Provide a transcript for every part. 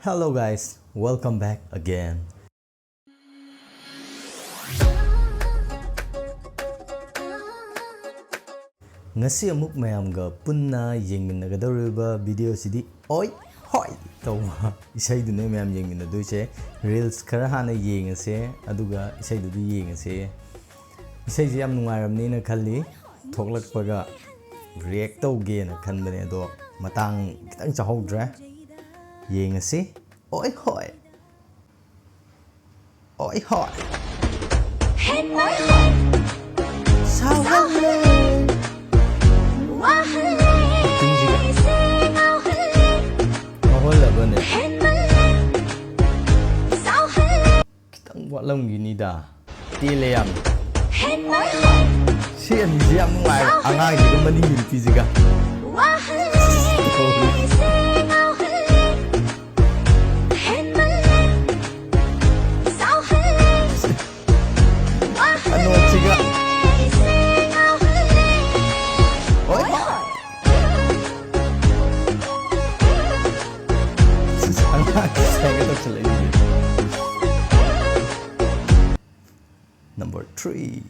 Hello guys, welcome back again. Ngasi amuk mayamga punna yengminagadoriba video sidi oi hoi tawha isai dune mayam yengminadoise reels khara hana yengase aduga isai du yengase isai je yam nungairamni na khalli thoklakpaga react tawge na khanbane ado matang kitang chahodra yengase oi hoi oi hoi Saoba kitang walam gini da tileyam sian siam ngai angai gi mani gi physica ano chiga Number 3.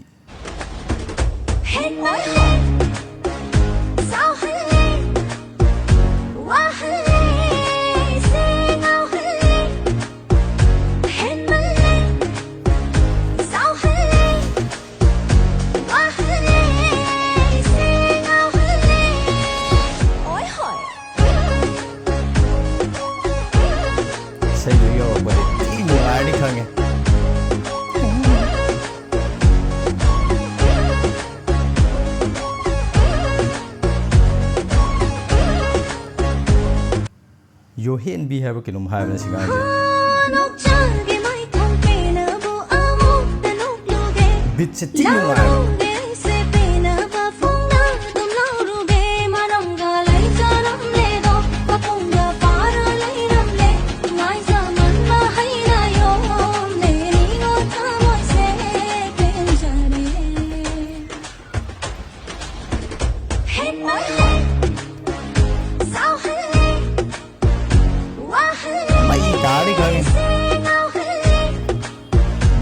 Say do your body. Ini khange. Yo hen bi have kinum have na siga je bit se ting wa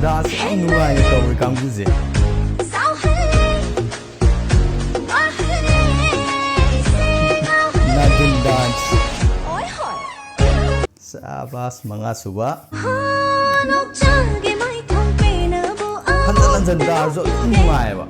Das nuai to we kang buze Nadun dance Sabas mga suba Handan dar zo nuai ba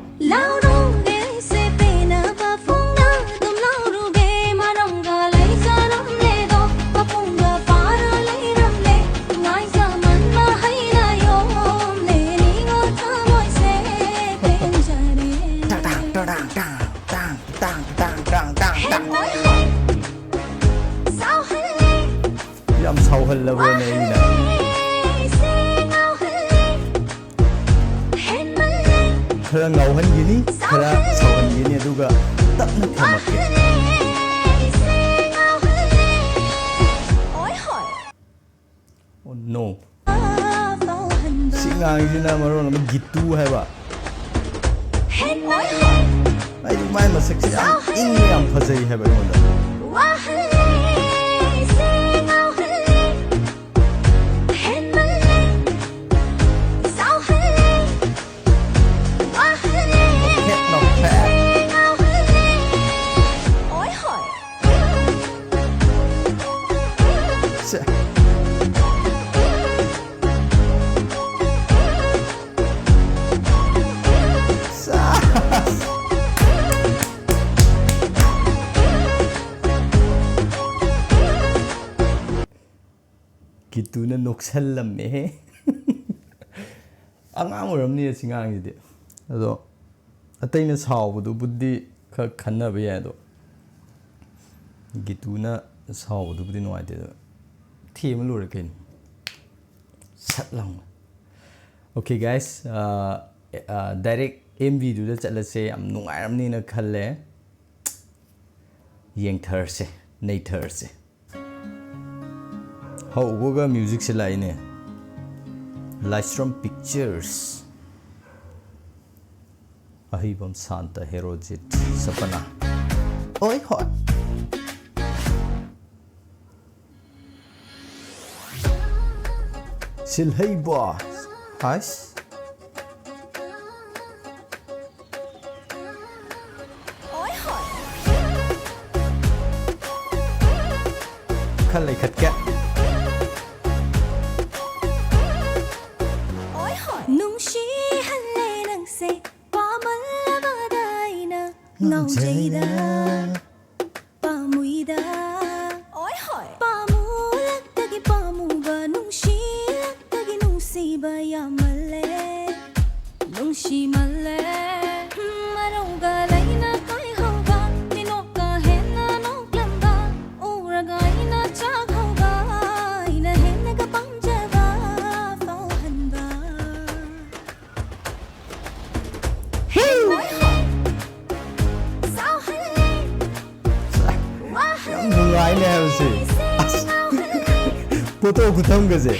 Yam sauhal labo na ina khara ngauhan gini khara sauhan gini aduga tapna thamakke oh no singang jina maron ma gitu haiba ai du mai masak si ing yam phajai haiba monda Gitu na noksalam eh angang oramni singang ide ado ataina saobudu buddi kha khanna ba ya do gitu na saobudu buddi noi de theme lu re ken satlang okay guys direct mv du da chalase am nungairamni na khalle yeng tharse nei tharse Hoga music se line lights from pictures ahibam santa herojit sapana oi hot Silhaiba. Hush. Kalai khatka. Nungshi halle nang se pamal badaina ngau jaida pamuida oi hoi pamulak tagi pamuba nungshi tagi nungsiba yamalle nungshi malle maroga laina kai hoga ninoka henna noklamba uraga ina chag hoga ina henna ka pamjaba fauhanba Nungai ne hause. Photo kutam gaze.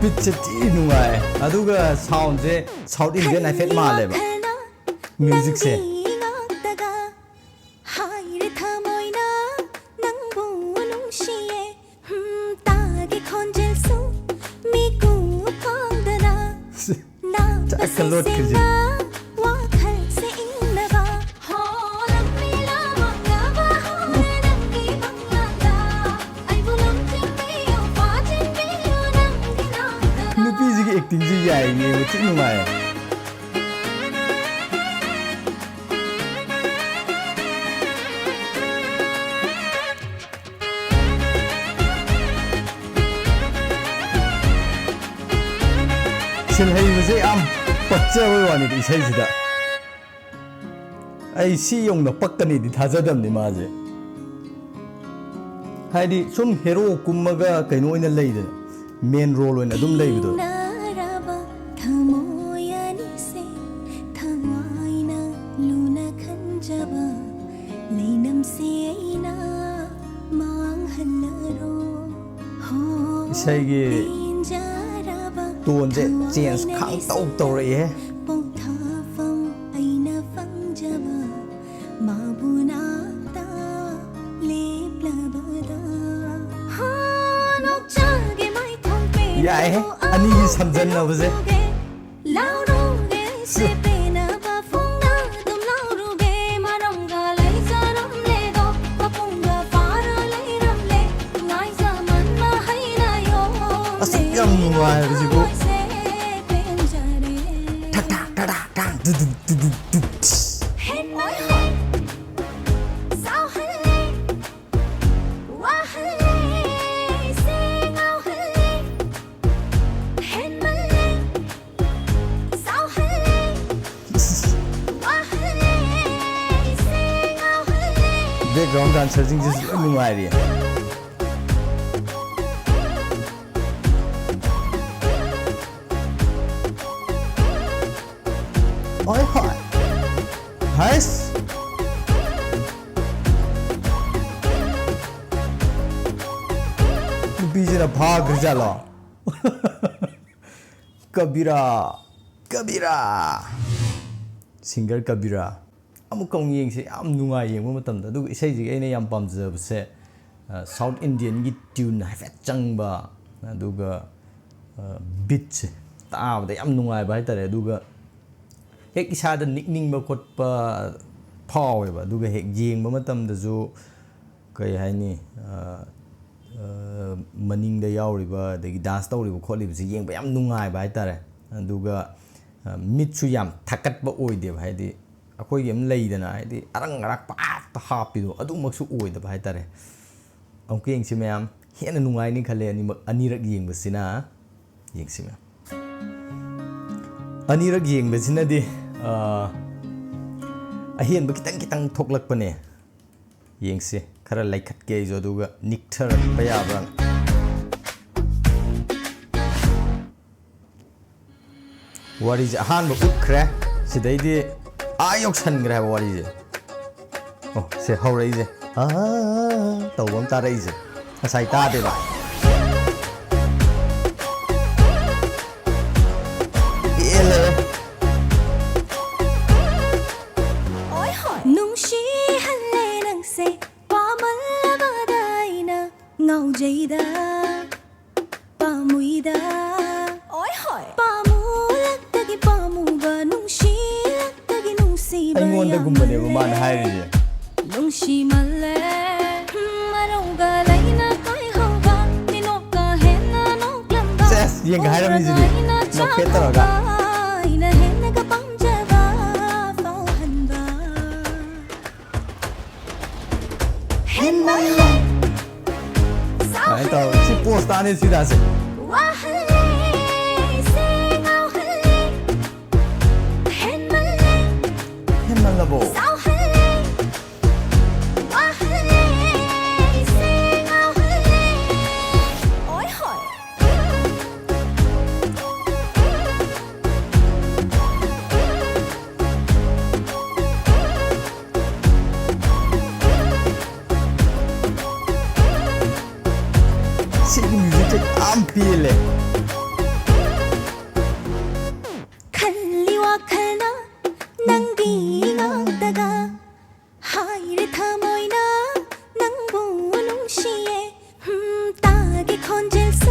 Bitch ti nungai. Aduga sound je South Indian effect male ba. Music se. Haire thamoina nangbu nungsiye tagi khonjel su miku pangdana na Chakalot kirje. wakhal se inaba ho lankhiba mangaba ho lankhiba mangaba ai bulam chimbiyo pachimbiyo nangina Nupi ji ki acting ji yai ni muti nungai. Silhai base am pachchawa wani di isai sida. Ai si yong na pakkani di thajadam ni maje. Haidi sum hero kummaga kaino ina leida main role oina adum leibido. naraba thamoyani se thawaina luna khanjaba leinam se aina manghalaro ho Isai gi injaraba ton je change khang tau tau re he. ponthafam aina fangjaba mabunata leplabada ha nokchage mai thongpe Yai he ani gi samjan na base. lauruge se pena ba funga dum lauruge maranga lai zaram le do papunga para lai ram le ngai zaman ma haina yo Asik yam nungai base ko. se penjare Tak tak tak tak tak du du du du du. Hen oi hoi sao halle wa halle se ngau halle hen malle sao halle wa halle se ngau halle Background dancer jing just nungai ri. Oi hoi. Hais. Nupi na bhag jala. Kabira. Kabira. Singer Kabira. Amuk kong yeng se am nungai yeng mo matam da du isai ji aina yam pamjaba se South Indian gi tune hafet changba aduga beat se taabda yam nungai ba tare aduga hek isada nikningba khotpa phaweba aduga hek yengba matamdaju kai haini maningda yauriba dagi dance tawriba kholiba se yengba yam nungai ba tare aduga mitsu yam thakatba oideba haidi akoi yam leidana haidi arang arak pa ta hapido adu maksu oidaba hai tare amku yengsi mayam hena nungai ni khale anirak yengbasina yengsi mayam anirak yengbasina di ahian ba kitang kitang thoklakpane yengsi khara laikhatke jo duga nikthar payabran wari ahan ba ukhre sidaidi ꯌꯧꯁꯟꯈ꯭ꯔꯦ ꯍꯥꯏꯕ ꯋꯥꯔꯤꯁꯦ ꯑꯣ ꯁꯦ ꯍꯧꯔꯛꯏꯁꯦ ꯇꯧꯕ ꯑꯃ ꯇꯥꯔꯛꯏꯁꯦ ꯉꯁꯥꯏ ꯇꯥꯗꯦꯕ ꯄꯦꯜꯂꯦ ꯅꯨꯡꯁꯤꯍꯜꯂꯦ ꯅꯪꯁꯦ ꯄꯥꯝꯃꯜꯂꯕꯗ ꯑꯩꯅ ꯉꯥꯎꯖꯩꯗ ꯄꯥꯝꯃꯨꯏꯗ ꯄꯥꯝꯃꯨꯂꯛꯇꯒꯤ ꯄꯥꯝꯃꯨꯕ ꯅꯨꯡꯁꯤꯂꯛꯇꯒꯤ ꯅꯨꯡꯁꯤꯕ ꯑꯩꯉꯣꯟꯗꯒꯨꯝꯕꯅꯦꯕ ꯃꯥꯅ ꯍꯥꯏꯔꯤꯁꯦ ꯅꯨꯡꯁꯤꯃꯜꯂꯦ ꯃꯔꯧꯒ ꯂꯩꯅ ꯀꯥꯏꯍꯧꯕ ꯃꯤꯅꯣꯛꯀ ꯍꯦꯟꯅ ꯅꯣꯛꯂꯝꯕ ꯁꯦꯁ ꯌꯦꯡꯒ ꯍꯥꯏꯔꯝꯃꯤꯁꯤꯗꯤ ꯅꯣꯛꯐꯦꯠ ꯇꯧꯔꯒ ꯑꯩꯅ ꯍꯦꯟꯅꯒ ꯄꯥꯝꯖꯕ ꯐꯥꯎꯍꯟꯕ ꯍꯦꯟꯃꯜꯂꯦ ꯁꯨꯃꯥꯏꯅ ꯇꯧꯔ ꯁꯤ ꯄꯣꯁ ꯇꯥꯅꯤ ꯁꯤꯗꯥꯁꯦ 와할래 생각할래 해말래 햄말라보 싸울래 와할래 생각할래 어이헐 시기 뮤직에 안 빌래 칼리와 칼나 낭비가다가 하이를 타모이나 낭보 농시에 따게 건질수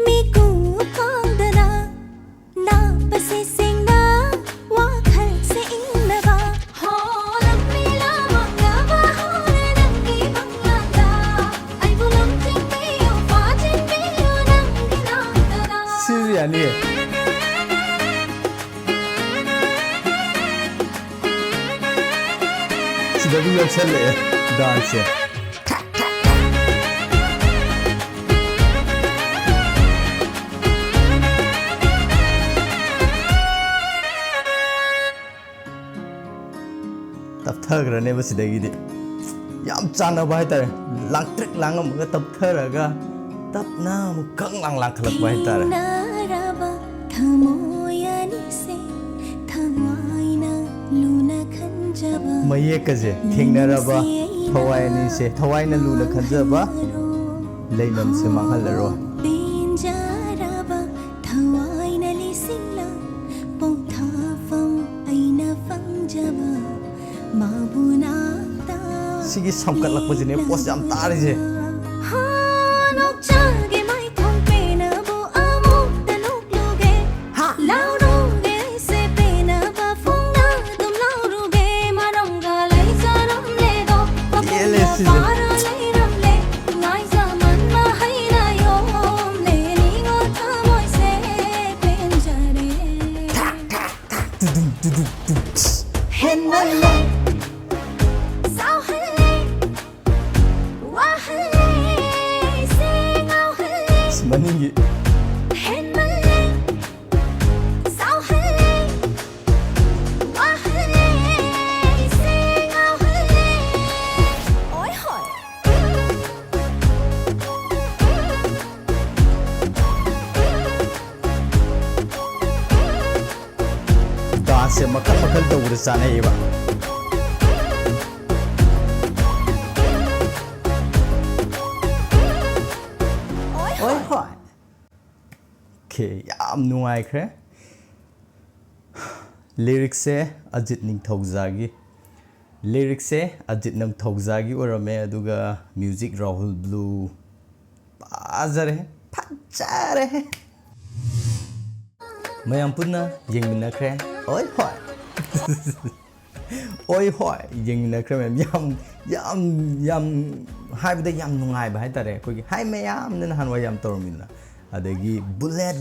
미국 건드나 나빠세 생나 와칼세 있나봐 호랑미라 망나봐 호래 낭기방나다 아이고 낭징비요 빠진비요 낭기나다다 시리 아니에요 시다도 역설래 dansı ꯇꯞꯊꯈ꯭ꯔꯅꯦꯕ ꯁꯤꯗꯒꯤꯗꯤ ꯌꯥꯝ ꯆꯥꯟꯅꯕ ꯍꯥꯏꯇꯥꯔꯦ ꯂꯥꯡꯇ꯭ꯔꯤꯛ ꯂꯥꯡꯉꯝꯃꯒ ꯇꯞꯊꯔꯒ ꯇꯞꯅ ꯑꯃꯨꯛ ꯈꯪ ꯂꯥꯡ ꯂꯥꯡꯈꯠꯂꯛꯄ ꯍꯥꯏꯇꯥꯔꯦ ꯃꯌꯦꯛꯀꯁꯦ ꯊꯦꯡꯅꯔꯕ ꯊꯋꯥꯏ ꯑꯅꯤꯁꯦ ꯊꯋꯥꯏꯅ ꯂꯨꯅ ꯈꯟꯖꯕ ꯂꯩꯅꯝꯁꯦ ꯃꯥꯡꯍꯜꯂꯔꯣꯏ 시기 삼각락버지네 버스 ям 따르지 만인기 dansa makal-makal daw rin sana iba 오케이 얌 누아이크레 리릭세 아짓 닝ꯊꯧꯖꯥꯒꯤ 리릭세 아짓 닝ꯊꯧꯖꯥꯒꯤ 오라메 ꯑꯗꯨꯒ 뮤직 라훌 블루 빠자레 파자레 ꯃꯌꯥꯝ ꯄꯨꯟꯅ ꯌꯦꯡꯃꯤꯟꯅꯈ꯭ꯔꯦ ꯑꯣꯏ ꯍꯣꯏ ꯑꯣꯏ ꯍꯣꯏ ꯌꯦꯡꯃꯤꯟꯅꯈ꯭ꯔꯦ ꯌꯥꯝ ꯍꯥꯏꯕꯗ ꯌꯥꯝ ꯅꯨꯡꯉꯥꯏꯕ ꯍꯥꯏꯇꯥꯔꯦ ꯑꯩꯈꯣꯏꯒꯤ ꯍꯥꯏ ꯃꯌꯥꯝꯅ ꯅꯍꯥꯟꯋꯥꯏ ꯌꯥꯝ ꯇꯧꯔꯝꯃꯤꯅ ꯑꯗꯒꯤ ꯕꯨꯂꯦꯠ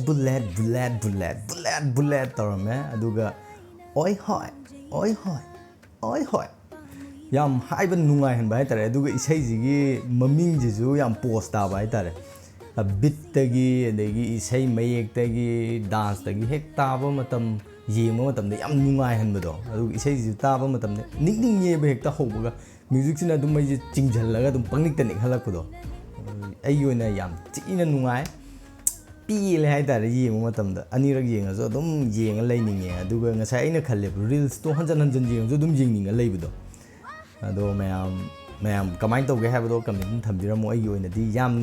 ꯇꯧꯔꯝꯃꯦ ꯑꯗꯨꯒ ꯑꯣꯏ ꯍꯣꯏ ꯌꯥꯝ ꯍꯥꯏꯕ ꯅꯨꯡꯉꯥꯏꯍꯟꯕ ꯍꯥꯏꯇꯥꯔꯦ ꯑꯗꯨꯒ ꯏꯁꯩꯁꯤꯒꯤ ꯃꯃꯤꯡꯁꯤꯁꯨ ꯌꯥꯝ ꯄꯣꯁ ꯇꯥꯕ ꯍꯥꯏꯇꯥꯔꯦ ꯕꯤꯠꯇꯒꯤ ꯑꯗꯒꯤ ꯏꯁꯩ ꯃꯌꯦꯛꯇꯒꯤ ꯗꯥꯟꯁꯇꯒꯤ ꯍꯦꯛ ꯇꯥꯕ ꯃꯇꯝ ꯌꯦꯡꯕ ꯃꯇꯝꯗ ꯌꯥꯝ ꯅꯨꯡꯉꯥꯏꯍꯟꯕꯗꯣ ꯑꯗꯨꯒ ꯏꯁꯩꯁꯤꯁꯨ ꯇꯥꯕ ꯃꯇꯝꯗ ꯅꯤꯛꯅꯤꯡꯉꯦꯕ ꯍꯦꯛꯇ ꯍꯧꯕꯒ ꯃ꯭ꯌꯨꯖꯤꯛꯁꯤꯅ ꯑꯗꯨꯝ ꯑꯩꯁꯦ ꯆꯤꯡꯁꯤꯜꯂꯒ ꯑꯗꯨꯝ ꯄꯪꯅꯤꯛꯇ ꯅꯤꯛꯍꯜꯂꯛꯄꯗꯣ ꯑꯩꯒꯤ ꯑꯣꯏꯅ ꯌꯥꯝ ꯊꯤꯅ ꯅꯨꯡꯉꯥꯏ ꯄꯤꯂꯦ ꯍꯥꯏꯇꯥꯔꯦ ꯌꯦꯡꯕ ꯃꯇꯝꯗ ꯑꯅꯤꯔꯛ ꯌꯦꯡꯉꯁꯨ ꯑꯗꯨꯝ ꯌꯦꯡꯉ ꯂꯩꯅꯤꯡꯉꯦ ꯑꯗꯨꯒ ꯉꯁꯥꯏ ꯑꯩꯅ ꯈꯜꯂꯦꯕ ꯔꯤꯜꯁꯇꯣ ꯍꯟꯖꯟ ꯍꯟꯖꯟ ꯌꯦꯡꯉꯁꯨ ꯑꯗꯨꯝ ꯌꯦꯡꯅꯤꯡꯉ ꯂꯩꯕꯗꯣ ꯑꯗꯣ ꯃꯌꯥꯝ ꯀꯃꯥꯏꯅ ꯇꯧꯒꯦ ꯍꯥꯏꯕꯗꯣ ꯀꯃꯦꯟꯇ ꯊꯝꯕꯤꯔꯝꯃꯣ ꯑꯩꯒꯤ ꯑꯣꯏꯅꯗꯤ ꯌꯥꯝ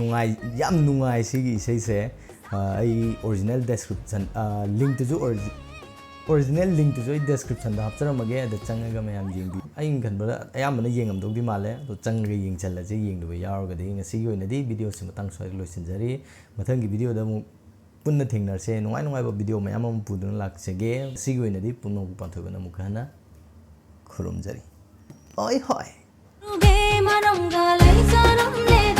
ꯅꯨꯡꯉꯥꯏ ꯁꯤꯒꯤ ꯏꯁꯩꯁꯦ ꯑꯩ ꯑꯣꯔꯤꯖꯤꯅꯦꯜ ꯗꯦꯁꯀ꯭ꯔꯤꯞꯁꯟ ꯑꯣꯔꯤꯖꯤꯅꯦꯜ ꯂꯤꯡꯛꯇꯨꯁꯨ ꯑꯩ ꯗꯦꯁꯀ꯭ꯔꯤꯞꯁꯟꯗ ꯍꯥꯞꯆꯔꯝꯃꯒꯦ ꯑꯗ ꯆꯪꯉꯒ ꯃꯌꯥꯝ ꯌꯦꯡꯕꯤꯌꯨ ꯑꯩꯅ ꯈꯟꯕꯗ ꯑꯌꯥꯝꯕꯅ ꯌꯦꯡꯉꯝꯗꯧꯗꯤ ꯃꯥꯜꯂꯦ ꯑꯗꯣ ꯆꯪꯉꯒ ꯌꯦꯡꯁꯜꯂꯁꯦ ꯌꯦꯡꯗꯕ ꯌꯥꯎꯔꯒꯗꯤ ꯉꯁꯤꯒꯤ ꯑꯣꯏꯅꯗꯤ ꯚꯤꯗꯤꯑꯣꯁꯤ ꯃꯇꯥꯡ ꯁ꯭ꯋꯥꯏꯗ ꯂꯣꯏꯁꯤꯟꯖꯔꯤ ꯃꯊꯪꯒꯤ ꯚꯤꯗꯤꯑꯣꯗ ꯑꯃꯨꯛ ꯄꯨꯟꯅ ꯊꯦꯡꯅꯔꯁꯦ ꯅꯨꯡꯉꯥꯏꯕ ꯚꯤꯗꯤꯑꯣ ꯃꯌꯥꯝ ꯑꯃ ꯄꯨꯗꯨꯅ ꯂꯥꯛꯆꯒꯦ ꯁꯤꯒꯤ ꯑꯣꯏꯅꯗꯤ ꯄꯨꯝꯅꯃꯛꯄꯨ ꯄꯥꯟꯊꯣꯏꯕꯅ ꯑꯃꯨꯛ ꯍꯟꯅ ꯈꯨꯔꯨꯝꯖꯔꯤ ꯍꯣꯏ ꯔꯨꯕꯦ ꯃꯔꯝꯒ ꯂꯩꯖꯔꯝꯂꯦ